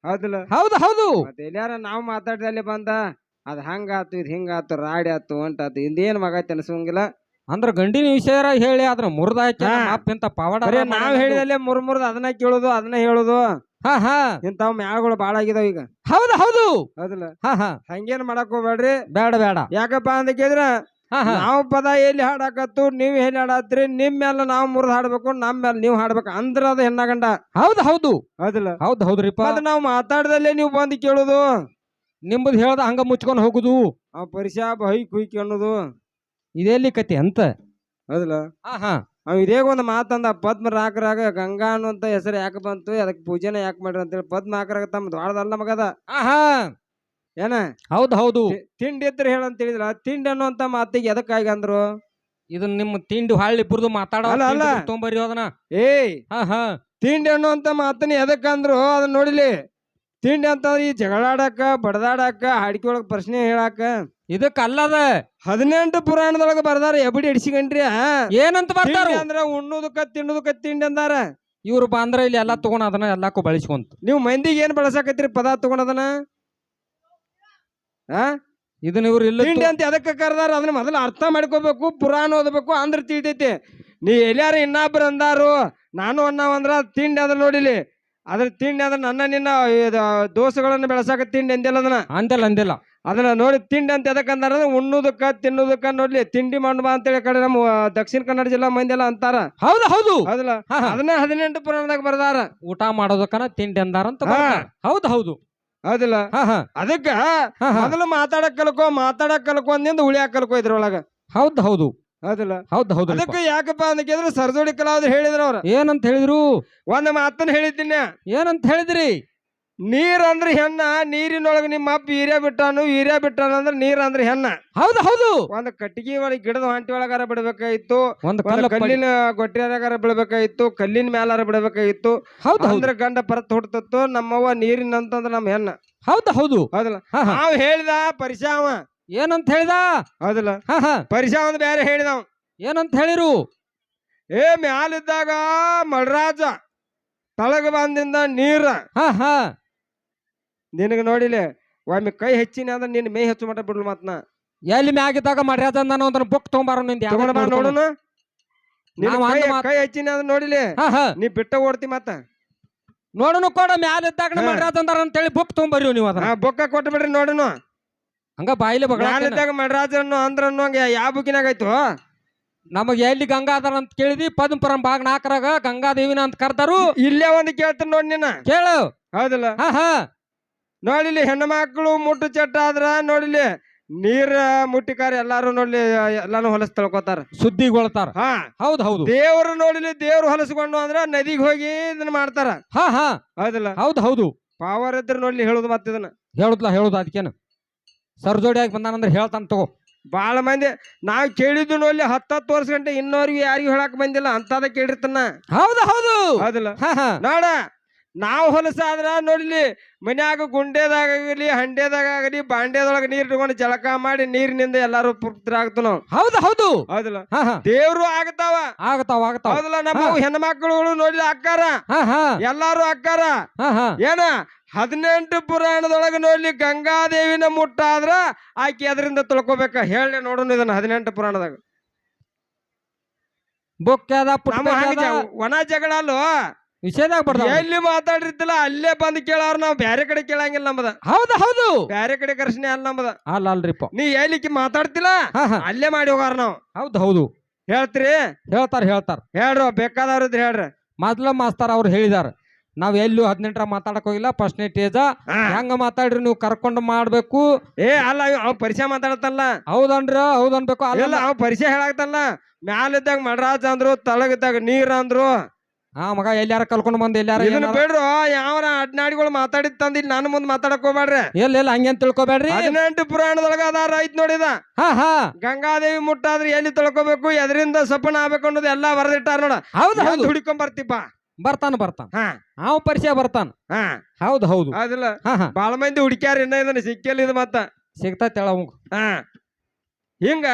ಹೌದಲ್ಲ ಹೌದು ಹೌದು ಮತ್ತೆ ಎಲ್ಲಾರ ನಾವು ಮಾತಾಡ್ದಲ್ಲಿ ಬಂದ ಅದ್ ಹಂಗಾತು ಇದ್ ಹಿಂಗಾತು ರಾಡಿ ಆತು ಹೊಂಟಾತು ಇದೇನ್ ಮಗ ಅನ್ಸಂಗಿಲ್ಲ. ಅಂದ್ರ ಗಂಡಿನ ವಿಷಯ ಹೇಳಿ ಅದ್ರ ಮುರಿದಾಕಿ ಹಾ. ಇಂತ ಪವಾಡ ಬರೀ ನಾವ್ ಹೇಳಿದಲ್ಲೇ ಮುರ್ದ ಅದನ್ನ ಕೇಳುದು ಅದನ್ನ ಹೇಳುದು ಹಾ ಹಾ ಇಂತಾವ್ ಮ್ಯಾಳ್ಗಳು ಬಾಳ ಆಗಿದಾವ ಈಗ. ಹೌದು ಹೌದು ಹೌದಲ್ಲ ಹಾ ಹಾ ಹಂಗೇನ್ ಮಾಡಕ್ ಹೋಗ್ಬೇಡ್ರಿ. ಬೇಡ ಬೇಡ ಯಾಕಪ್ಪ ಅಂತ ಕೇಳಿದ್ರ ಹಾ ಹಾ ನಾವು ಪದ ಎಲ್ಲಿ ಹಾಡಾಕತ್ತು ನೀವ್ ಎಲ್ಲಿ ಹಾಡಾತ್ರಿ ನಿಮ್ ಮೇಲೆ ನಾವ್ ಮುರಿದ್ ಹಾಡ್ಬೇಕು ನಮ್ ಮೇಲೆ ನೀವ್ ಹಾಡ್ಬೇಕು ಅಂದ್ರ ಅದ ಹೆಣ್ಣ ಗಂಡ. ಹೌದು ಹೌದು ಹೌದಲ್ಲ ಹೌದು ಹೌದ್ರಿಪ್ಪ ಮತ್ ನಾವ್ ಮಾತಾಡ್ದಲ್ಲೇ ನೀವ್ ಬಂದ್ ಕೇಳುದು ನಿಮ್ಮದ್ ಹೇಳ್ದ ಹಂಗ ಮುಚ್ಕೊಂಡ್ ಹೋಗುದು ಅವ್ ಪರಿಶಾಪ ಹೈ ಕುಯ್ಕಿ ಅನ್ನೋದು ಇದೆಲ್ಲಿ ಕತಿ ಅಂತ. ಹೌದಲ್ಲ ಹಾ ಹಾ ಅವ್ ಇದೇ ಒಂದ್ ಮಾತಂದ ಪದ್ಮ ರಾಕರಾಗ ಗಂಗಾ ಅನ್ನುವಂತ ಹೆಸರು ಯಾಕೆ ಬಂತು ಅದಕ್ಕೆ ಪೂಜೆನ ಯಾಕೆ ಮಾಡ್ರಿ ಅಂತೇಳಿ ಪದ್ಮ ಹಾಕರಾಗ ತಮ್ಮ ದ್ವಾಳದಲ್ಲ ಮಗದ ಹಾ ಹಾ ಏನ ಹೌದು ಹೌದು ತಿಂಡಿ ಇತ್ರ ಹೇಳಂತ ಹೇಳಿದ್ರ ತಿಂಡಿ ಅನ್ನುವಂತ ಮಾತಿಗೆ ಎದಕ್ಕಾಗಿ ಅಂದ್ರು ಇದನ್ನ ನಿಮ್ಮ ತಿಂಡಿ ಹಾಳಿ ಇಬ್ಬರದು ಮಾತಾಡೋ ಅಲ್ಲ, ಅಲ್ಲ. ತೊಂಬರಿ ಅದನ್ನ ಏಯ್ ಹಾ ಹಾ ತಿಂಡಿ ಅನ್ನುವಂತ ಮಾತನ್ನ ಎದಕ್ಕಂದ್ರು ಅದನ್ನ ನೋಡಿಲಿ. ತಿಂಡಿ ಅಂತ ಈ ಜಗಳಾಡಕ ಬಡದಾಡಕ ಹಾಡಿಕೆ ಒಳಗ ಪ್ರಶ್ನೆ ಹೇಳಾಕ ಇದಕ್ಕ ಅಲ್ಲದ 18 ಪುರಾಣದೊಳಗ ಬರ್ದಾರ ಎಬಡಿ ಎಡ್ಸಿಕಂಡ್ರಿ ಏನಂತ ಬರ್ತಾರ ಅಂದ್ರ ಉಣ್ಣುದಕ್ಕ ತಿನ್ನುದಕ್ಕ ತಿಂಡಿ ಅಂದಾರ. ಇವ್ರು ಬಂದ್ರ ಇಲ್ಲಿ ಎಲ್ಲಾ ತಗೊಂಡ್ ಅದನ್ನ ಎಲ್ಲಾಕು ಬಳಸ್ಕೊಂತ ನೀವು ಮಂದಿಗೆ ಏನ್ ಬಳಸಾಕತ್ರಿ ಪದ ತಗೊಂಡದನ ಇದನ್ನ ಇವ್ರು ಇಲ್ಲ ತಿಂಡಿ ಅಂತ ಎದಕ್ಕ ಕರ್ದಾರ ಅದನ್ನ ಮೊದಲು ಅರ್ಥ ಮಾಡ್ಕೋಬೇಕು. ಪುರಾಣ ಓದಬೇಕು ಅಂದ್ರ ತಿಳಿತೈತಿ. ನೀ ಎಲ್ಲಾರ ಇನ್ನೊಬ್ರು ಅಂದಾರು ನಾನು ಅನ್ನವಂದ್ರ ತಿಂಡಿ ಅದ್ರ ನೋಡಿಲಿ ಅದ್ರ ತಿಂಡಿ ಅದ್ರ ನನ್ನ ನಿನ್ನ ದೋಷಗಳನ್ನ ಬೆಳಸಾಕ ತಿಂಡಿ ಅಂದಿಲ್ಲ ಅದನ್ನ ಅಂದಿಲ್ಲ ಅಂದಿಲ್ಲ ಅದನ್ನ ನೋಡಿ ತಿಂಡಿ ಅಂತ ಎದಕ್ ಅಂದಾರ ಉಣ್ಣುದಕ್ಕ ತಿನ್ನುದಕ್ಕ ನೋಡ್ಲಿ ತಿಂಡಿ ಮಾಡುವ ಅಂತೇಳಿ ಕಡೆ ನಮ್ಮ ದಕ್ಷಿಣ ಕನ್ನಡ ಜಿಲ್ಲಾ ಮಂದಿ ಎಲ್ಲ ಅಂತಾರ. ಹೌದು ಹೌದು ಹೌದಲ್ಲ ಅದನ್ನ 18 ಪುರಾಣದಾಗ ಬರ್ದಾರ ಊಟ ಮಾಡೋದಕ್ಕನ ತಿಂಡಿ ಅಂದಾರ ಅಂತ ಹೌದು ಹೌದು ಹೌದಿಲ್ಲ. ಹಾ ಹಾ ಅದಕ್ಕ ಮೊದಲು ಮಾತಾಡಕ್ ಕಲ್ಕೋ ಅಂದಿಂದ ಉಳಿಯಾಕ ಕಲ್ಕೋ ಇದ್ರೊಳಗ. ಹೌದು ಹೌದು ಹೌದಿಲ್ಲ ಹೌದು ಹೌದು ಅದಕ್ಕ ಯಾಕಪ್ಪ ಅಂತ ಕೇಳಿದ್ರೆ ಸರ್ಜೋಡಿ ಕಲಾವಿದ್ರು ಹೇಳಿದ್ರ ಅವ್ರ ಏನಂತ ಹೇಳಿದ್ರು ಒಂದ್ ಮಾತನ್ನ ಹೇಳಿದ್ದೀನಿ. ಏನಂತ ಹೇಳಿದ್ರಿ ನೀರ್ ಅಂದ್ರ ಹೆಣ್ಣ ನೀರಿನೊಳಗ ನಿಮ್ಮ ಅಪ್ಪ ಹೀರ್ಯ ಬಿಟ್ಟಾನು ಅಂದ್ರ ನೀರ್ ಅಂದ್ರ ಹೆಣ್ಣ. ಹೌದು ಹೌದು ಒಂದ್ ಕಟ್ಟಿಗೆ ಒಳಗ ಗಿಡದ ಹೊಂಟಿ ಒಳಗಾರ ಬಿಡ್ಬೇಕಾಗಿತ್ತು ಒಂದ್ ಕಲ್ಲಿನ ಗೊಟ್ಟಿಯಾಗಾರ ಬಿಡ್ಬೇಕಾಗಿತ್ತು ಕಲ್ಲಿನ ಮ್ಯಾಲಾರ ಬಿಡ್ಬೇಕಾಗಿತ್ತು. ಅಂದ್ರ ಗಂಡ ಪರತ್ ಹುಡ್ತತ್ತು ನಮ್ಮವ್ವ ನೀರಿನ ಅಂತಂದ್ರ ನಮ್ ಹೆಣ್ಣ. ಹೌದು ಹೌದು ಹೌದಲ್ಲ ನಾವ್ ಹೇಳಿದ ಪರಿಶಾವ ಏನಂತ ಹೇಳಿದ ಹೌದಲ್ಲ ಪರಿಶಾವ ಅಂತ ಬೇರೆ ಹೇಳಿದವ್ ಏನಂತ ಹೇಳಿರು ಮ್ಯಾಲಿದ್ದಾಗ ಮಳರಾಜ ತಳಗ ಬಂದಿಂದ ನೀರ ಹಾ ಹಾ ನಿನಗ ನೋಡಿಲೆ ಒಮ್ಮೆ ಕೈ ಹೆಚ್ಚಿನ ಅಂದ್ರೆ ನಿನ್ ಮೈ ಹೆಚ್ಚು ಮಟ್ಟ ಬಿಡ್ಲು ಮತ್ನ ಎಲ್ಲಿ ಮ್ಯಾಗಿದ್ದಾಗ ಮರ್ಯಾದ ಅದನ್ನ ಬುಕ್ ತಗೊಂಬಾರ ನೋಡೋಣ ಕೈ ಹೆಚ್ಚಿನ ಅಂದ್ರೆ ನೋಡಿಲೆ ನೀ ಬಿಟ್ಟ ಓಡ್ತಿ ಮತ್ತ ನೋಡೋಣ ಕೊಡ ಮ್ಯಾಲಿದ್ದಾಗ ಮರ್ಯಾದ ಅಂದಾರ ಅಂತ ಹೇಳಿ ಬುಕ್ ತಗೊಂಬರಿ ನೀವು ಅದನ್ನ ಬೊಕ್ಕ ಕೊಟ್ಟು ಬಿಡ್ರಿ ನೋಡೋಣ ಹಂಗ ಬಾಯಿಲೆ ಮ್ಯಾಲಿದ್ದಾಗ ಮಡ್ರಾಜ ಅಂದ್ರ ಯಾವ ಬುಕ್ಕಿನಾಗ ಆಯ್ತು ನಮಗ್ ಎಲ್ಲಿ ಗಂಗಾಧರ ಅಂತ ಕೇಳಿದಿ ಪದ್ಮಪುರಂ ಭಾಗ 4ರಾಗ ಗಂಗಾದೇವಿನ ಅಂತ ಕರ್ತಾರು. ಇಲ್ಲೇ ಒಂದು ಕೇಳ್ತಾರ ನೋಡಿ ನೀನ ಕೇಳು ಹೌದಲ್ಲ ನೋಡಿಲಿ ಹೆಣ್ಣು ಮಕ್ಕಳು ಮುಟ್ಟು ಚಟ್ಟ ಆದ್ರ ನೋಡಿಲಿ ನೀರ ಮುಟ್ಟಿಕಾರ ಎಲ್ಲಾರು ನೋಡ್ಲಿ ಎಲ್ಲಾನು ಹೊಲಸ್ ತಳ್ಕೋತಾರ ಸುದ್ದಿಗೊಳ್ತಾರ. ಹೌದು ಹೌದು ದೇವ್ರು ನೋಡಿಲಿ ದೇವ್ರು ಹೊಲಸ್ಕೊಂಡು ಅಂದ್ರ ನದಿಗೆ ಹೋಗಿ ಇದನ್ನ ಮಾಡ್ತಾರ. ಹೌದಲ್ಲ ಹೌದು ಹೌದು ಪಾವರ್ ಇದ್ರ ನೋಡ್ಲಿ ಹೇಳುದು ಮತ್ತ ಇದನ್ನ ಹೇಳುದು ಅದಕ್ಕೇನು ಸರ್ಜೋಡಿಯಾಗಿ ಬಂದಾನಂದ್ರೆ ಹೇಳ್ತಾನ ತಗೋ. ಬಾಳ ಮಂದಿ ನಾವ್ ಕೇಳಿದ್ದು ನೋಡ್ಲಿ 10 ವರ್ಷ ಗಂಟೆ ಇನ್ನೋರ್ಗು ಯಾರಿಗೂ ಹೇಳಕ್ ಬಂದಿಲ್ಲ ಅಂತದ ಕೇಳಿರ್ತಾನ. ಹೌದು ಹೌದು ಹೌದಲ್ಲ ನೋಡ ನಾವ್ ಹೊಲಸಾದ್ರ ನೋಡ್ಲಿ ಮನ್ಯಾಗ ಗುಂಡೆದಾಗಲಿ ಹಂಡೆದಾಗಲಿ ಬಾಂಡೆದೊಳಗ ನೀರ್ ಇಟ್ಕೊಂಡು ಜಳಕ ಮಾಡಿ ನೀರಿನಿಂದ ಎಲ್ಲಾರು ಪುತ್ರರಾಗ್ತು ನಾವು. ಹೌದು ಹೌದು ಹೌದಲ್ಲ ದೇವ್ರು ಆಗತಾವ ಹೌದಲ್ಲ ನಮ್ಮ ಹೆಣ್ಮಕ್ಳುಗಳು ನೋಡ್ಲಿ ಅಕ್ಕಾರ ಎಲ್ಲಾರು ಅಕ್ಕಾರ ಏನ 18 ಪುರಾಣದೊಳಗ ನೋಡ್ಲಿ ಗಂಗಾದೇವಿನ ಮುಟ್ಟಾದ್ರ ಆಕಿ ಅದರಿಂದ ತಿಳ್ಕೊಬೇಕ ಹೇಳಿ ನೋಡೋಣ ಇದನ್ನ 18 ಪುರಾಣದಾಗ ಒಣ ಜಗಳ ಅಲ್ಲೋ ವಿಷಯದಾಗ ಎಲ್ಲಿ ಮಾತಾಡಿರ್ತಿಲ್ಲ ಅಲ್ಲೇ ಬಂದ್ ಕೇಳಾರ ನಾವ್ ಬ್ಯಾರೆ ಕಡೆ ಕೇಳಂಗಿಲ್ಲ ನಮ್ಮದ. ಹೌದು ಹೌದು ಬ್ಯಾರೆ ಕಡೆ ಕರ್ಸನೆ ಅಲ್ಲ ನಮ್ಮದ ಅಲ್ರಿಪ್ಪ ನೀ ಎಲ್ಲಿಕ್ಕೆ ಮಾತಾಡ್ತಿಲ್ಲ ಅಲ್ಲೇ ಮಾಡಿ ಹೋಗಾರ ನಾವ್. ಹೌದು ಹೌದು ಹೇಳ್ತೀರಿ ಹೇಳ್ತಾರ ಹೇಳ್ರು ಬೇಕಾದವ್ರ ಇದ್ರ ಹೇಳ್ರಿ. ಮೊದ್ಲ ಮಾಸ್ತಾರ ಅವ್ರು ಹೇಳಿದಾರ ನಾವ್ ಎಲ್ಲೂ 18ರ ಮಾತಾಡಕ್ ಹೋಗಿಲ್ಲ ಫಸ್ಟ್ನೇ ಟೇಜ ಹೆಂಗ ಮಾತಾಡ್ರಿ ನೀವು ಕರ್ಕೊಂಡು ಮಾಡ್ಬೇಕು. ಅಲ್ಲ ಅವ್ ಪರಿಚಯ ಮಾತಾಡತ್ತಲ್ಲ ಹೌದನ್ರ ಹೌದ್ ಅನ್ಬೇಕು ಅಲ್ಲ ಅವ್ ಪರಿಚಯ ಹೇಳಾಕ್ತಲ್ಲ ಮ್ಯಾಲಿದ್ದಾಗ ಮಡ್ರಾಜ್ ಅಂದ್ರು ತಳಗಿದ್ದಾಗ ನೀರ್ ಅಂದ್ರು ಮಗ ಎಲ್ಲಾರ ಕಲ್ಕೊಂಡ್ ಬಂದ್ ಎಲ್ಲಾರ ಬೇಡ್ರು ಯಾವನ ಅಡ್ನಾಡಿಗಳು ಮಾತಾಡಿದ್ ತಂದಿಲ್ ನಾನು ಮುಂದ್ ಮಾತಾಡಕ್ ಹೋಗ್ಬೇಡ್ರಿ. ಎಲ್ಲ ಹಂಗೇನ್ ತಿಳ್ಕೊಬೇಡ್ರಿ. 18 ಪುರಾಣದೊಳಗ ಅದಾರ ಐತ್ ನೋಡಿದ ಗಂಗಾದೇವಿ ಮುಟ್ಟಾದ್ರೆ ಎಲ್ಲಿ ತಿಳ್ಕೊಬೇಕು ಎದರಿಂದ ಸಪನ ಆಗ್ಬೇಕು ಅನ್ನೋದು ಎಲ್ಲಾ ಬರೆದಿಟ್ಟಾರ ನೋಡ. ಹೌದು ಹುಡಿಕೊಂಡ್ ಬರ್ತಿಪ್ಪ ಬರ್ತಾನ ಅವ್ ಪರಿಚಯ ಬರ್ತಾನ. ಹೌದು ಹೌದು ಅದಿಲ್ಲ ಬಾಳ ಮಂದಿ ಹುಡುಕ್ಯಾರ ಇನ್ನ ಇದನ್ನ ಸಿಕ್ಕಿಲ್ಲ ಇದು ಮತ್ತ ಸಿಗ್ತೈತೆ ಹಿಂಗ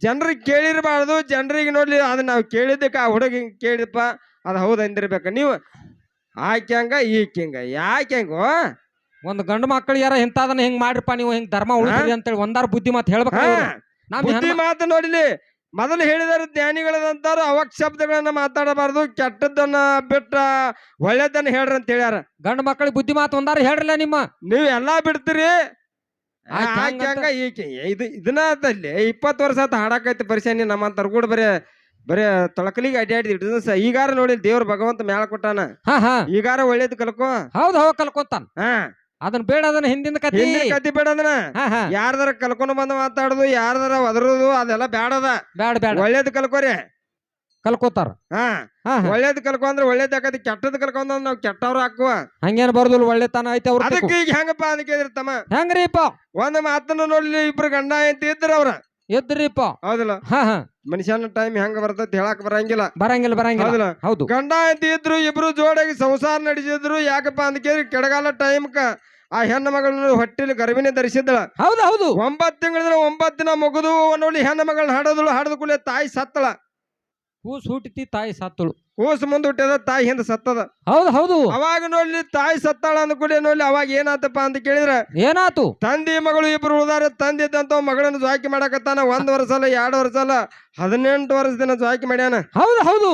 ಜನರಿಗೆ ಕೇಳಿರ್ಬಾರ್ದು. ಜನರಿಗೆ ನೋಡ್ಲಿ ಅದನ್ನ ನಾವ್ ಕೇಳಿದ್ದಕ್ಕ ಆ ಹುಡುಗ ಕೇಳಿದಪ್ಪ ಅದ್ ಹೌದ್ ಅಂದಿರ್ಬೇಕ. ನೀವು ಆಕೆ ಹಂಗ ಈಕೆ ಹಿಂಗ ಯಾಕೆ ಹೆಂಗೋ ಒಂದ್ ಗಂಡು ಮಕ್ಕಳು ಯಾರ ಇಂತಾದನ್ನ ಹಿಂಗ್ ಮಾಡ್ರಿಪ್ಪ ನೀವು ಹಿಂಗ್ ಧರ್ಮ ಉಳಿದ್ರಿ ಅಂತೇಳಿ ಒಂದಾರ ಬುದ್ಧಿ ಮಾತು ಹೇಳ್ಬೇಕು ನಮ್ ಬುದ್ಧಿ ಮಾತು ನೋಡಿಲಿ ಮೊದಲು ಹೇಳಿದಾರೆ ಜ್ಞಾನಿಗಳದಂತಾರು ಅವಕ್ ಶಬ್ದಗಳನ್ನ ಮಾತಾಡಬಾರ್ದು ಕೆಟ್ಟದ್ದನ್ನ ಬಿಟ್ಟ ಒಳ್ಳೇದನ್ನ ಹೇಳ್ರಿ ಅಂತ ಹೇಳ್ಯಾರ ಗಂಡು ಮಕ್ಕಳಿಗೆ ಬುದ್ಧಿ ಮಾತು ಒಂದಾರ ಹೇಳ್ರಲ್ಲ ನಿಮ್ಮ ನೀವ್ ಎಲ್ಲಾ ಬಿಡ್ತೀರಿ ಆಯ್ತ್ ಆಕೆ ಹಂಗ ಈಕೆ ಇದನ್ನ ಆತಲ್ಲಿ 20 ವರ್ಷ ಆತ ಹಾಡಾಕೈತಿ ಪರಿಶಾನಿ ನಮ್ಮಂತಾರ ಕೂಡ ಬರೇ ತೊಳಕಲಿಗೆ ಅಡ್ಡಾಡಿದ್ ಈಗಾರ ನೋಡಿ ದೇವ್ರ ಭಗವಂತ ಮ್ಯಾಲ ಕೊಟ್ಟಾನ ಹಾ ಹಾ ಈಗಾರ ಒಳ್ಳೇದ್ ಕಲ್ಕೋ ಹೌದ್ ಹೌದ್ ಕಲ್ಕೊಂತಾನ ಹಾ ಅದನ್ನ ಬೇಡ ಅದನ್ನ ಹಿಂದಿನ ಕತಿ ಹಿಂದಿನ ಕತಿ ಬೇಡ ಅದನ್ನ ಹಾ ಹಾ ಯಾರ್ದಾರ ಕಲ್ಕೊಂಡು ಬಂದ್ ಮಾತಾಡುದು ಯಾರ್ದಾರ ಒದರುದು ಅದೆಲ್ಲ ಬ್ಯಾಡದ ಬ್ಯಾಡ ಬ್ಯಾಡ ಒಳ್ಳೇದ್ ಕಲ್ಕೋರಿ ಕಲ್ಕೋತಾರ ಹಾ ಹಾ ಹಾ ಒಳ್ಳೇದ್ ಕಲ್ಕೊ ಅಂದ್ರೆ ಒಳ್ಳೇದ್ ಆಕತಿ ಕೆಟ್ಟದ್ ಕಲ್ಕೊಂಡ್ ನಾವ್ ಕೆಟ್ಟವ್ರು ಹಾಕುವ ಹಂಗೇನ್ ಬರ್ದಲ್ ಒಳ್ಳೆತನ ಐತಿ ಅವ್ರ ಅದಕ್ಕೆ ಈಗ ಹೆಂಗಪ್ಪ ಅಂತ ಕೇಳಿರ್ತಮ್ಮ ಹೆಂಗ್ರಿಪ್ಪ ಒಂದ್ ಮಾತನ್ನ ನೋಡ್ಲಿ ಇಬ್ರು ಗಂಡ ಅಂತ ಇದ್ರ ಅವ್ರ ಎದ್ರಿಪ್ಪ ಹೌದಲ್ಲ ಹಾ ಹಾ ಮನುಷ್ಯನ ಟೈಮ್ ಹೆಂಗ ಬರ್ತೈತಿ ಹೇಳಕ್ ಬರಂಗಿಲ್ಲ ಬರಂಗಿಲ್ಲ ಬರಂಗಿಲ್ಲ ಹೌದಲ್ಲ ಹೌದು ಗಂಡ ಅಂತ ಇದ್ರು ಇಬ್ರು ಜೋಡಾಗಿ ಸಂಸಾರ ನಡೆಸಿದ್ರು ಯಾಕಪ್ಪ ಅಂತ ಕೇಳಿ ಕೆಳಗಾಲ ಟೈಮ್ಕ ಆ ಹೆಣ್ಣು ಮಗಳನ್ನ ಹೊಟ್ಟಿಲಿ ಗರ್ಭಿಣಿ ಧರಿಸಿದ್ದಳ ಹೌದು ಹೌದು 9 ತಿಂಗಳ 9 ದಿನ ಮುಗಿದು ನೋಡಿ ಹೆಣ್ಣು ಮಗಳನ್ನ ಹಾಡೋದಳು ಹಾಡದ ಕೂಡಲೇ ತಾಯಿ ಸತ್ತಳ ಕೂಸ್ ಹುಟ್ಟಿತಿ ತಾಯಿ ಸತ್ತಳು ಕೂಸು ಮುಂದ್ ಹುಟ್ಟಿದ ತಾಯಿ ಹಿಂದ ಸತ್ತದ ಹೌದು ಹೌದು ಅವಾಗ ನೋಡ್ಲಿ ತಾಯಿ ಸತ್ತಾಳ ಅಂದ ಕೂಡಲೇ ನೋಡ್ಲಿ ಅವಾಗ ಏನಾತಪ್ಪ ಅಂತ ಕೇಳಿದ್ರ ಏನಾತು ತಂದೆ ಮಗಳು ಇಬ್ರು ಉಳಿದಾರ ತಂದೆ ಇದ್ದಂತ ಮಗಳನ್ನ ಜಾಕಿ ಮಾಡಕತ್ತಾನ 1 ವರ್ಷ ಅಲ್ಲ 2 ವರ್ಷ ಅಲ್ಲ 18 ವರ್ಷ ದಿನ ಜಾಕಿ ಮಾಡ್ಯಾನ ಹೌದು ಹೌದು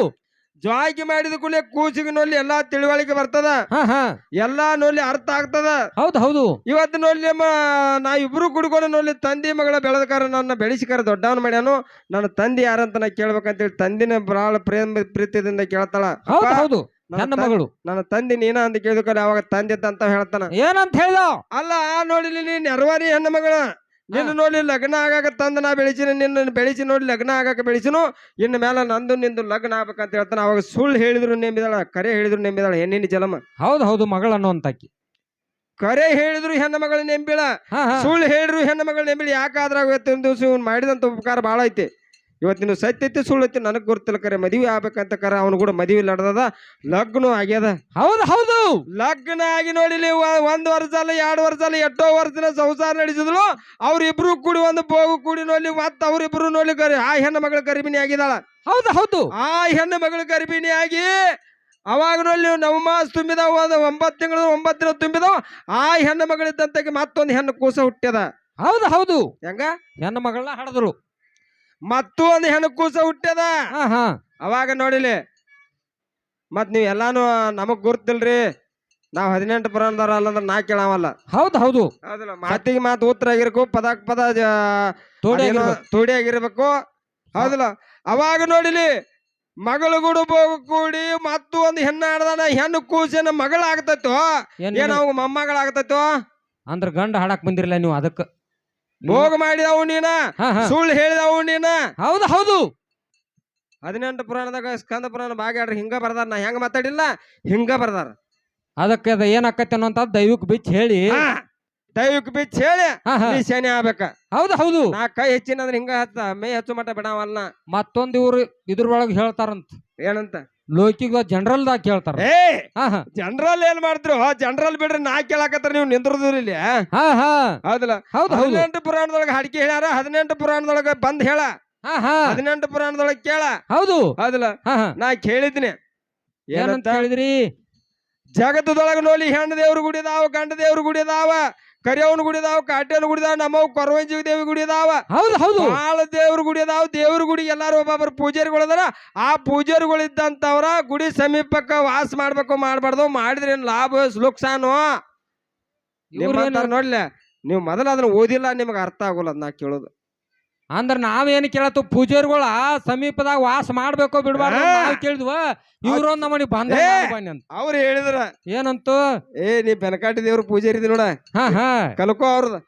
ಜಾಕಿ ಮಾಡಿದ ಕೂಡಲೇ ಕೂಸಿಗೆ ನೋಡ್ಲಿ ಎಲ್ಲಾ ತಿಳಿವಳಿಕೆ ಬರ್ತದ ಹಾ ಹಾ ಎಲ್ಲಾ ನೋಡ್ಲಿ ಅರ್ಥ ಆಗ್ತದ ಹೌದು ಹೌದು ಇವತ್ತು ನೋಡ್ಲಿ ನಾ ಇಬ್ರು ಕುಡ್ಕೊಂಡು ನೋಡ್ಲಿ ತಂದೆ ಮಗಳ ಬೆಳೆದಕಾರ ನನ್ನ ಬೆಳೆಸಿಕಾರ ದೊಡ್ಡವನ್ ಮಾಡ್ಯಾನು ನನ್ನ ತಂದೆ ಯಾರಂತ ನಾ ಕೇಳ್ಬೇಕಂತೇಳಿ ತಂದಿನ ಬಹಳ ಪ್ರೀತಿಯಿಂದ ಕೇಳ್ತಾಳ ಹೌದು ಹೌದು ನನ್ನ ಮಗಳು ನನ್ನ ತಂದೆ ನೀನ ಅಂತ ಕೇಳಿದ ಅವಾಗ ತಂದೆ ಅಂತ ಹೇಳ್ತಾನ ಏನಂತ ಹೇಳ್ದ ಅಲ್ಲ ನೋಡ್ಲಿ ನೀನ್ ನೆರವಾರಿ ಹೆಣ್ಣು ಮಗಳ ನಿನ್ನ ನೋಡಿ ಲಗ್ನ ಆಗಾಕ ತಂದ ನಾ ಬೆಳೆಸಿನ ನಿನ್ನ ಬೆಳೆಸಿ ನೋಡಿ ಲಗ್ನ ಆಗಾಕ ಬೆಳೆಸಿನು ಇನ್ನು ಮೇಲೆ ನಂದು ನಿಂದು ಲಗ್ನ ಆಗ್ಬೇಕಂತ ಹೇಳ್ತಾನ ಅವಾಗ ಸುಳ್ಳು ಹೇಳಿದ್ರು ನೆಂಬಿದಾಳ ಕರೆ ಹೇಳಿದ್ರು ನೆಂಬಿದಾಳ ಹೆಣ್ಣಿನ ಜಲಮ ಹೌದು ಹೌದು ಮಗಳು ಅನ್ನುವಂತಾಕಿ ಕರೆ ಹೇಳಿದ್ರು ಹೆಣ್ಣು ಮಗಳ ನೆಂಬಿಳ ಹಾ ಹಾ ಸುಳ್ಳು ಹೇಳಿದ್ರು ಹೆಣ್ಣು ಮಗಳ ನೆಂಬಿಳಿ ಯಾಕಾದ್ರಾಗ ಇವತ್ತಿನ ದಿವಸ ಇವ್ನು ಮಾಡಿದಂತ ಉಪಕಾರ ಭಾಳ ಐತಿ ಇವತ್ತಿನ ಸತ್ಯ ಐತಿ ಸುಳ್ಳು ಐತಿ ನನಗ್ ಗೊತ್ತಿಲ್ಲ ಕರೆ ಮದುವೆ ಆಗ್ಬೇಕಂತ ಕರೆ ಅವನು ಕೂಡ ಮದುವೆ ನಡೆದದ ಲಗ್ನ ಆಗ್ಯದ ಹೌದು ಹೌದು ಲಗ್ನ ಆಗಿ ನೋಡಿಲಿ 1 ವರ್ಷ ಅಲ್ಲ 2 ವರ್ಷ ಅಲ್ಲ 8 ವರ್ಷದ ಸಂಸಾರ ನಡೆಸಿದ್ರು ಅವ್ರಿಬ್ರು ಕೂಡಿ ಒಂದು ಬೋಗು ಕೂಡಿ ನೋಡ್ಲಿ ಮತ್ತ ಅವ್ರಿಬ್ರು ನೋಡ್ಲಿ ಆ ಹೆಣ್ಣು ಮಗಳ ಗರ್ಭಿಣಿ ಆಗಿದಾಳ ಹೌದು ಹೌದು ಆ ಹೆಣ್ಣು ಮಗಳ ಗರ್ಭಿಣಿ ಆಗಿ ಅವಾಗ ನೋಡಿ ನವಮಾಸ ತುಂಬಿದಾವ 9 ತಿಂಗಳು 9 ದಿನ ತುಂಬಿದಾವ ಆ ಹೆಣ್ಣು ಮಗಳಿದ್ದಂತಾಗಿ ಮತ್ತೊಂದು ಹೆಣ್ಣು ಕೂಸ ಹುಟ್ಟ್ಯದ ಹೌದು ಹೌದು ಹೆಂಗ ಹೆಣ್ಣು ಮಗಳನ್ನ ಹಡದ್ರು ಮತ್ತೊಂದು ಹೆಣ್ಣು ಕೂಸ ಹುಟ್ಟ್ಯದ ಹಾ ಹಾ ಅವಾಗ ನೋಡಿಲಿ ಮತ್ ನೀವ್ ಎಲ್ಲಾನು ನಮಗ್ ಗುರ್ತಿಲ್ರಿ ನಾವ್ 18 ಪುರಾಣದವ್ರ ಅಲ್ಲಂದ್ರ ನಾ ಕೇಳಾವಲ್ಲ ಹೌದು ಹೌದು ಹೌದಲ್ಲ ಮಾತಿಗೆ ಮಾತು ಉತ್ತರ ಆಗಿರ್ಬೇಕು ಪದಕ್ ಪದ ತೋಡಿ ಆಗಿರ್ಬೇಕು ಹೌದಲ್ಲ ಅವಾಗ ನೋಡಿಲಿ ಮಗಳು ಕೂಡಿ ಮತ್ತು ಒಂದು ಹೆಣ್ಣು ಆಡದಾನ ಹೆಣ್ಣು ಕೂಸಿನ ಮಗಳಾಗ್ತೈತೋ ಏನ್ ಅವ್ ಮೊಮ್ಮಗಳಾಗ್ತೈತೋ ಅಂದ್ರ ಗಂಡ ಹಾಡಕ್ ಬಂದಿರಲ್ಲ ನೀವು ಅದಕ್ಕ ಭೋಗ ಮಾಡಿದವು ನೀನ ಸುಳ್ಳು ಹೇಳಿದವು ನೀನ ಹೌದು ಹೌದು 18 ಪುರಾಣದಾಗ ಸ್ಕಂದ ಪುರಾಣ ಭಾಗ್ಯಾಡ್ರಿ ಹಿಂಗ ಬರ್ದಾರ ನಾ ಹೆಂಗ ಮಾತಾಡಿಲ್ಲ ಹಿಂಗ ಬರ್ದಾರ ಅದಕ್ಕೆ ಅದ ಏನಾಕೈತಿ ಅನ್ನೋಂತ ದೈವಕ್ ಬಿಚ್ಚ ಹೇಳಿ ದೈವಕ್ ಬಿಚ್ಚ ಹೇಳಿ ನೀ ಶನಿ ಆಗ್ಬೇಕ ಹೌದು ಹೌದು ನಾ ಕೈ ಹೆಚ್ಚಿನ ಅಂದ್ರೆ ಹಿಂಗ ಹತ್ತ ಮೈ ಹಚ್ಚು ಮಟ್ಟ ಬಿಡವಲ್ಲ ಮತ್ತೊಂದ್ ಇವ್ರು ಇದ್ರೊಳಗ ಹೇಳ್ತಾರಂತ ಏನಂತ ಲೋಕಿಗ ಜನರಲ್ ದಾಗ ಕೇಳ್ತಾರ ಜನರಲ್ ಏನ್ ಮಾಡ್ತಿರು ಜನರಲ್ ಬಿಡ್ರಿ ನಾ ಕೇಳಾಕತ್ತಾರ ನೀವು ನಿಂದ್ರದ್ರಿ ಇಲ್ಲಿ ಹೌದಲ್ಲ ಹೌದು 18 ಪುರಾಣದೊಳಗ ಹಾಡಿಕೆ ಹೇಳ್ಯಾರ 18 ಪುರಾಣದೊಳಗ ಬಂದ್ ಹೇಳ 18 ಪುರಾಣದೊಳಗ ಕೇಳ ಹೌದು ಹೌದಲ್ಲ ನಾ ಕೇಳಿದ್ನಿ ಏನಂತ ಹೇಳಿದ್ರಿ ಜಗತ್ತದೊಳಗ ನೋಡಿ ಹೆಣ್ಣು ದೇವ್ರ ಗುಡಿದಾವ ಗಂಡ ದೇವ್ರ ಗುಡಿದಾವ ಕರಿಯವನ ಗುಡಿದಾವ ಕಾಟ್ಯನ ಗುಡಿದಾವ ನಮ್ಮವ್ ಕೊರವಂಜಿ ದೇವಿ ಗುಡಿದಾವ ಹೌದು ಹೌದು ಬಾಳ ದೇವ್ರ ಗುಡಿದಾವ ದೇವ್ರ ಗುಡಿ ಎಲ್ಲಾರು ಒಬ್ಬೊಬ್ಬರು ಪೂಜಾರಿಗಳದಾರ ಆ ಪೂಜಾರಿಗಳಿದ್ದಂತವ್ರ ಗುಡಿ ಸಮೀಪಕ್ಕ ವಾಸ ಮಾಡ್ಬೇಕು ಮಾಡ್ಬಾರ್ದು ಮಾಡಿದ್ರೆ ಏನ್ ಲಾಭ ಲುಕ್ಸಾನು ನೋಡ್ಲ ನೀವು ಮೊದಲ ಅದನ್ನ ಓದಿಲ್ಲ ನಿಮ್ಗೆ ಅರ್ಥ ಆಗೋಲ್ಲ ಅದ್ ನಾ ಕೇಳೋದು ಅಂದ್ರ ನಾವೇನ್ ಕೇಳತ್ತು ಪೂಜಾರಿಗಳ ಸಮೀಪದಾಗ ವಾಸ ಮಾಡ್ಬೇಕೋ ಬಿಡ್ಬಾರ್ದು ನಾವ್ ಕೇಳಿದ್ವ ಇವ್ರೊಂದ್ ನಮ್ಮನಿ ಬಂದ ಅವ್ರು ಹೇಳಿದ್ರ ಏನಂತು ನೀ ಬೆನಕಾಟಿ ದೇವ್ರ ಪೂಜಾರಿ ನೋಡ ಕಲ್ಕೋ ಅವ್ರದ